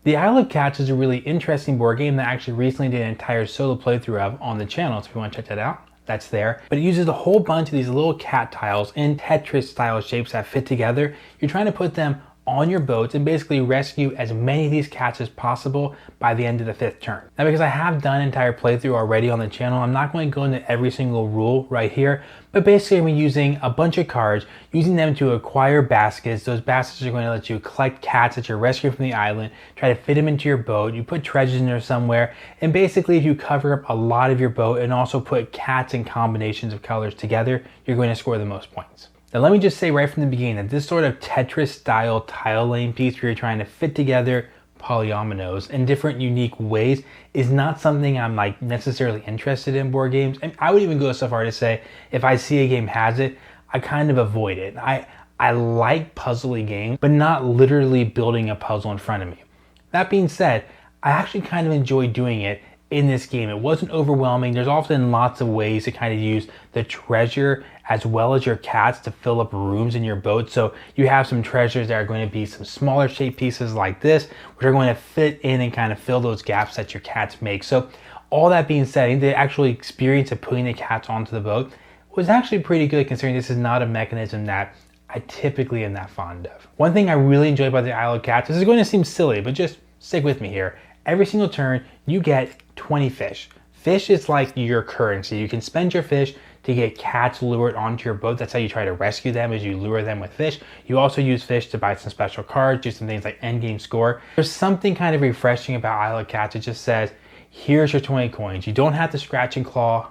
The Isle of Cats is a really interesting board game that I actually recently did an entire solo playthrough of on the channel, so if you want to check that out, that's there. But it uses a whole bunch of these little cat tiles in Tetris style shapes that fit together. You're trying to put them on your boats and basically rescue as many of these cats as possible by the end of the 5th turn. Now, because I have done an entire playthrough already on the channel, I'm not going to go into every single rule right here, but basically I'm using a bunch of cards, using them to acquire baskets. Those baskets are going to let you collect cats that you're rescuing from the island, try to fit them into your boat, you put treasures in there somewhere, and basically if you cover up a lot of your boat and also put cats in combinations of colors together, you're going to score the most points. Now let me just say right from the beginning that this sort of Tetris style tile laying piece where you're trying to fit together polyominoes in different unique ways is not something I'm like necessarily interested in board games. And I would even go so far to say if I see a game has it, I kind of avoid it. I like puzzly games, but not literally building a puzzle in front of me. That being said, I actually kind of enjoy doing it in this game. It wasn't overwhelming. There's often lots of ways to kind of use the treasure as well as your cats to fill up rooms in your boat. So you have some treasures that are going to be some smaller shaped pieces like this, which are going to fit in and kind of fill those gaps that your cats make. So all that being said, I think the actual experience of putting the cats onto the boat was actually pretty good, considering this is not a mechanism that I typically am that fond of. One thing I really enjoy about the Isle of Cats, this is going to seem silly, but just stick with me here. Every single turn, you get 20 fish. Fish is like your currency. You can spend your fish to get cats lured onto your boat. That's how you try to rescue them, is you lure them with fish. You also use fish to buy some special cards, do some things like endgame score. There's something kind of refreshing about Isle of Cats. It just says, here's your 20 coins. You don't have to scratch and claw.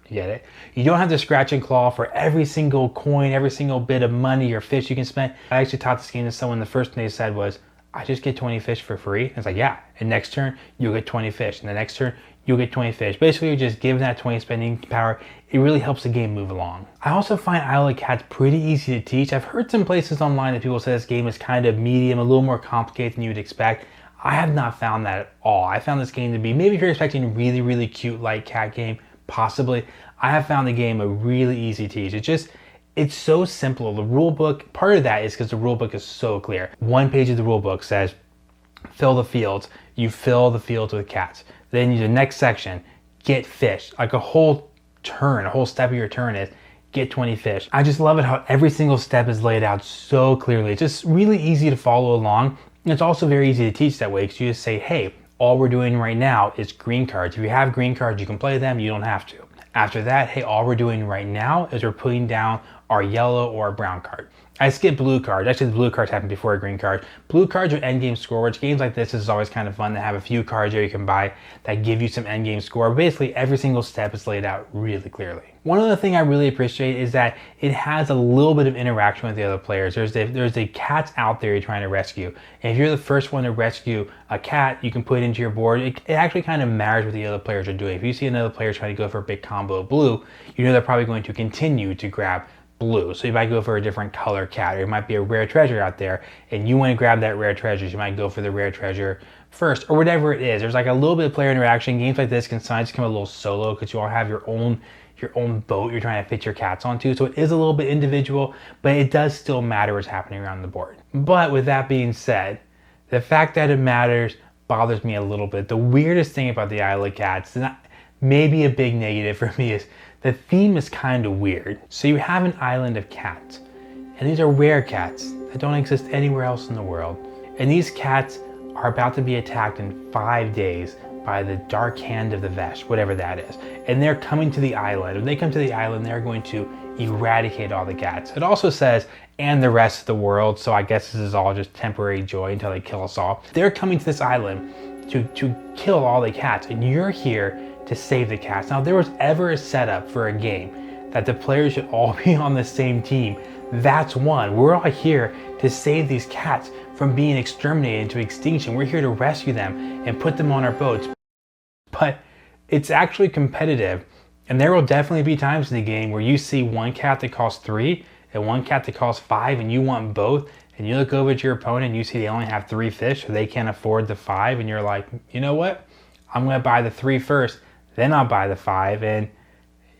You get it? You don't have to scratch and claw for every single coin, every single bit of money or fish you can spend. I actually taught this game to someone. The first thing they said was, I just get 20 fish for free. And it's like, yeah, and next turn, you'll get 20 fish. And the next turn, you'll get 20 fish. Basically, you're just giving that 20 spending power. It really helps the game move along. I also find Isle of Cats pretty easy to teach. I've heard some places online that people say this game is kind of medium, a little more complicated than you would expect. I have not found that at all. I found this game to be, maybe if you're expecting a really, really cute light cat game, possibly. I have found the game a really easy teach. It's so simple. The rule book, part of that is because the rule book is so clear. One page of the rule book says, fill the fields. You fill the fields with cats. Then the next section, get fish. Like a whole turn, a whole step of your turn is get 20 fish. I just love it how every single step is laid out so clearly. It's just really easy to follow along. And it's also very easy to teach that way because you just say, hey, all we're doing right now is green cards. If you have green cards, you can play them. You don't have to. After that, hey, all we're doing right now is we're putting down our yellow or brown card. I skip blue cards. Actually, the blue cards happen before a green card. Blue cards are endgame score, which games like this is always kind of fun to have a few cards there you can buy that give you some endgame score. But basically, every single step is laid out really clearly. One other thing I really appreciate is that it has a little bit of interaction with the other players. There's the cats out there you're trying to rescue. And if you're the first one to rescue a cat, you can put it into your board. It actually kind of matters what the other players are doing. If you see another player trying to go for a big combo of blue, you know they're probably going to continue to grab blue. So you might go for a different color cat, or it might be a rare treasure out there and you want to grab that rare treasure. So you might go for the rare treasure first, or whatever it is. There's like a little bit of player interaction. Games like this can sometimes become a little solo because you all have your own boat you're trying to fit your cats onto. So it is a little bit individual, but it does still matter what's happening around the board. But with that being said, the fact that it matters bothers me a little bit. The weirdest thing about the Isle of Cats, and maybe a big negative for me, is the theme is kind of weird. So you have an island of cats, and these are rare cats that don't exist anywhere else in the world. And these cats are about to be attacked in 5 days by the Dark Hand of the Vesh, whatever that is. And they're coming to the island. When they come to the island, they're going to eradicate all the cats. It also says, and the rest of the world, so I guess this is all just temporary joy until they kill us all. They're coming to this island to kill all the cats, and you're here to save the cats. Now, if there was ever a setup for a game that the players should all be on the same team, that's one. We're all here to save these cats from being exterminated into extinction. We're here to rescue them and put them on our boats. But it's actually competitive, and there will definitely be times in the game where you see one cat that costs 3 and one cat that costs 5, and you want both, and you look over at your opponent and you see they only have 3 fish, so they can't afford the 5, and you're like, you know what? I'm gonna buy the 3 first, then I'll buy the 5, and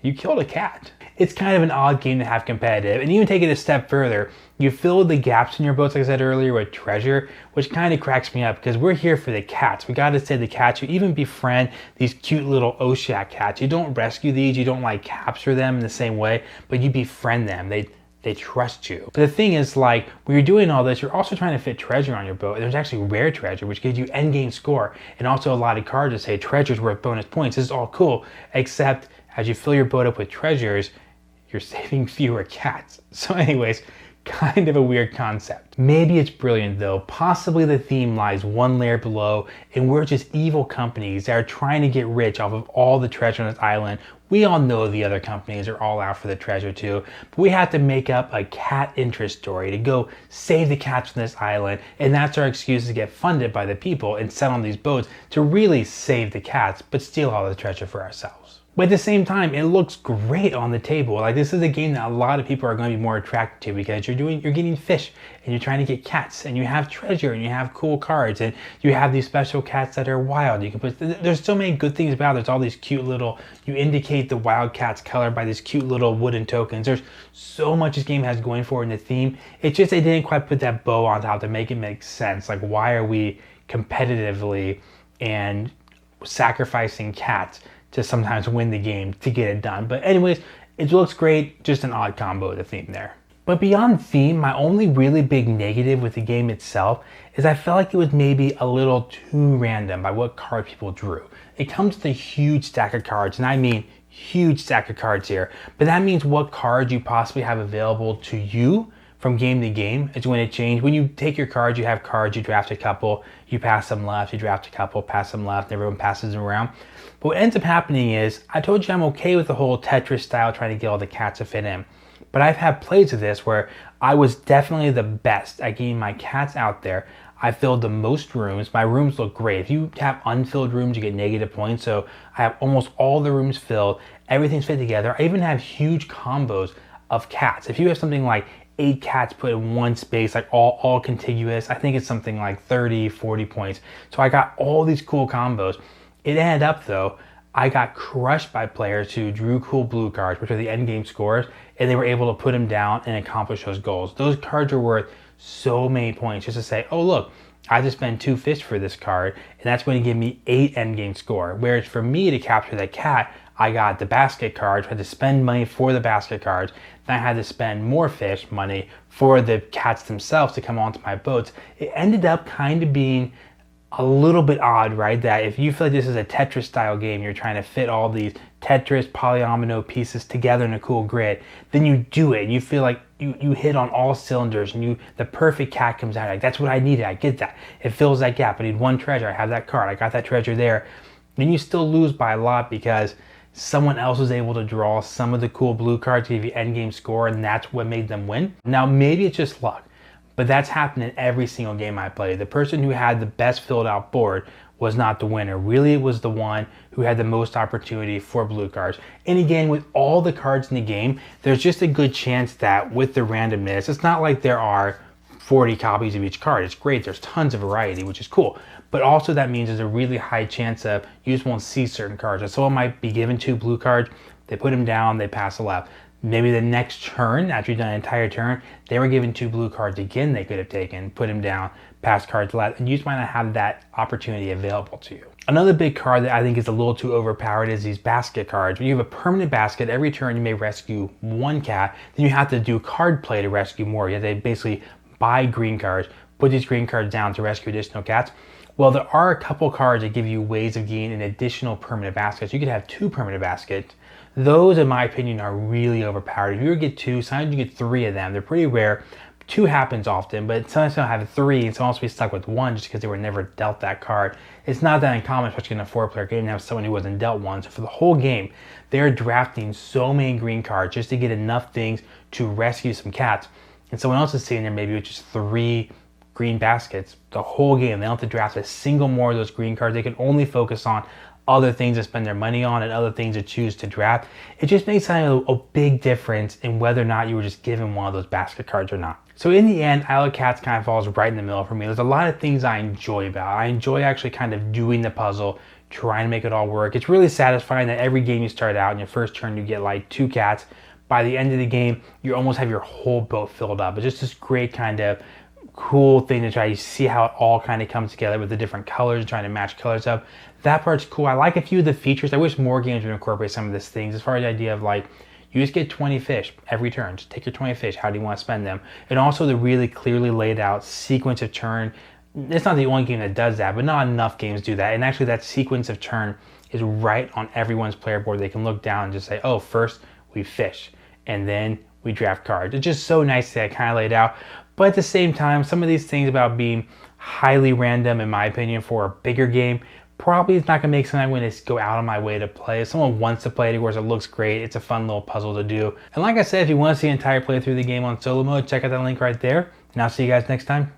you killed a cat. It's kind of an odd game to have competitive, and even take it a step further, you fill the gaps in your boats, like I said earlier, with treasure, which kind of cracks me up because we're here for the cats. We gotta save the cats. You even befriend these cute little Oshak cats. You don't rescue these, you don't like capture them in the same way, but you befriend them. They trust you. But the thing is, like, when you're doing all this, you're also trying to fit treasure on your boat. And there's actually rare treasure, which gives you endgame score, and also a lot of cards that say treasure's worth bonus points. This is all cool, except as you fill your boat up with treasures, you're saving fewer cats. So anyways, kind of a weird concept. Maybe it's brilliant though. Possibly the theme lies one layer below, and we're just evil companies that are trying to get rich off of all the treasure on this island. We all know the other companies are all out for the treasure too, but we have to make up a cat interest story to go save the cats from this island, and that's our excuse to get funded by the people and sell on these boats to really save the cats, but steal all the treasure for ourselves. But at the same time, it looks great on the table. Like, this is a game that a lot of people are going to be more attracted to because you're getting fish and you're trying to get cats, and you have treasure and you have cool cards and you have these special cats that are wild. You can put, there's so many good things about it. There's all these cute little, you indicate the wild cat's color by these cute little wooden tokens. There's so much this game has going for it in the theme. It's just they didn't quite put that bow on top to make it make sense. Like, why are we competitively and sacrificing cats to sometimes win the game to get it done? But anyways, it looks great, just an odd combo of the theme there. But beyond theme, my only really big negative with the game itself is I felt like it was maybe a little too random by what card people drew. It comes with a huge stack of cards, and I mean huge stack of cards here, but that means what cards you possibly have available to you from game to game is going to change. When you take your cards, you have cards, you draft a couple, you pass them left, you draft a couple, pass them left, and everyone passes them around. But what ends up happening is, I told you I'm okay with the whole Tetris style trying to get all the cats to fit in. But I've had plays of this where I was definitely the best at getting my cats out there. I filled the most rooms. My rooms look great. If you have unfilled rooms, you get negative points. So I have almost all the rooms filled. Everything's fit together. I even have huge combos of cats. If you have something like 8 cats put in one space, like all contiguous, I think it's something like 30, 40 points. So I got all these cool combos. It ended up though, I got crushed by players who drew cool blue cards, which are the end game scores, and they were able to put them down and accomplish those goals. Those cards are worth so many points just to say, oh look, I just spent 2 fish for this card, and that's going to give me 8 end game score. Whereas for me to capture that cat, I got the basket cards, had to spend money for the basket cards, then I had to spend more fish money for the cats themselves to come onto my boats. It ended up kind of being a little bit odd, right? That if you feel like this is a Tetris style game, you're trying to fit all these Tetris polyomino pieces together in a cool grid, then you do it and you feel like you hit on all cylinders, and the perfect cat comes out. Like, that's what I needed, I get that. It fills that gap. I need one treasure, I have that card, I got that treasure there. Then you still lose by a lot because someone else was able to draw some of the cool blue cards to give you end game score, and that's what made them win. Now maybe it's just luck, but that's happened in every single game I played. The person who had the best filled out board was not the winner. Really, it was the one who had the most opportunity for blue cards. And again, with all the cards in the game, there's just a good chance that with the randomness, it's not like there are 40 copies of each card. It's great, there's tons of variety, which is cool. But also that means there's a really high chance of you just won't see certain cards. So someone might be given 2 blue cards, they put them down, they pass the left. Maybe the next turn, after you've done an entire turn, they were given 2 blue cards again they could have taken, put them down, pass cards left, and you just might not have that opportunity available to you. Another big card that I think is a little too overpowered is these basket cards. When you have a permanent basket, every turn you may rescue 1 cat, then you have to do card play to rescue more. You have to basically buy green cards, put these green cards down to rescue additional cats. Well, there are a couple cards that give you ways of getting an additional permanent basket. You could have 2 permanent baskets. Those, in my opinion, are really overpowered. If you get 2, sometimes you get 3 of them. They're pretty rare. 2 happens often, but sometimes you'll have 3 and someone else will be stuck with 1 just because they were never dealt that card. It's not that uncommon, especially in a 4-player game, to have someone who wasn't dealt 1. So for the whole game, they're drafting so many green cards just to get enough things to rescue some cats. And someone else is sitting there maybe with just 3 green baskets the whole game. They don't have to draft a single more of those green cards. They can only focus on other things to spend their money on and other things to choose to draft. It just makes a big difference in whether or not you were just given one of those basket cards or not. So in the end, Isle of Cats kind of falls right in the middle for me. There's a lot of things I enjoy about it. I enjoy actually kind of doing the puzzle, trying to make it all work. It's really satisfying that every game you start out in your first turn, you get like 2 cats. By the end of the game, you almost have your whole boat filled up. It's just this great kind of cool thing to try to see how it all kind of comes together with the different colors, trying to match colors up. That part's cool. I like a few of the features. I wish more games would incorporate some of these things, as far as the idea of like, you just get 20 fish every turn. Just take your 20 fish. How do you want to spend them? And also the really clearly laid out sequence of turn. It's not the only game that does that, but not enough games do that. And actually that sequence of turn is right on everyone's player board. They can look down and just say, oh, first we fish, and then we draft cards. It's just so nice that I kind of laid out. But at the same time, some of these things about being highly random, in my opinion, for a bigger game, probably it's not gonna make sense when it's go out of my way to play. If someone wants to play it, of course, it looks great. It's a fun little puzzle to do. And like I said, if you want to see the entire playthrough of the game on solo mode, check out that link right there. And I'll see you guys next time.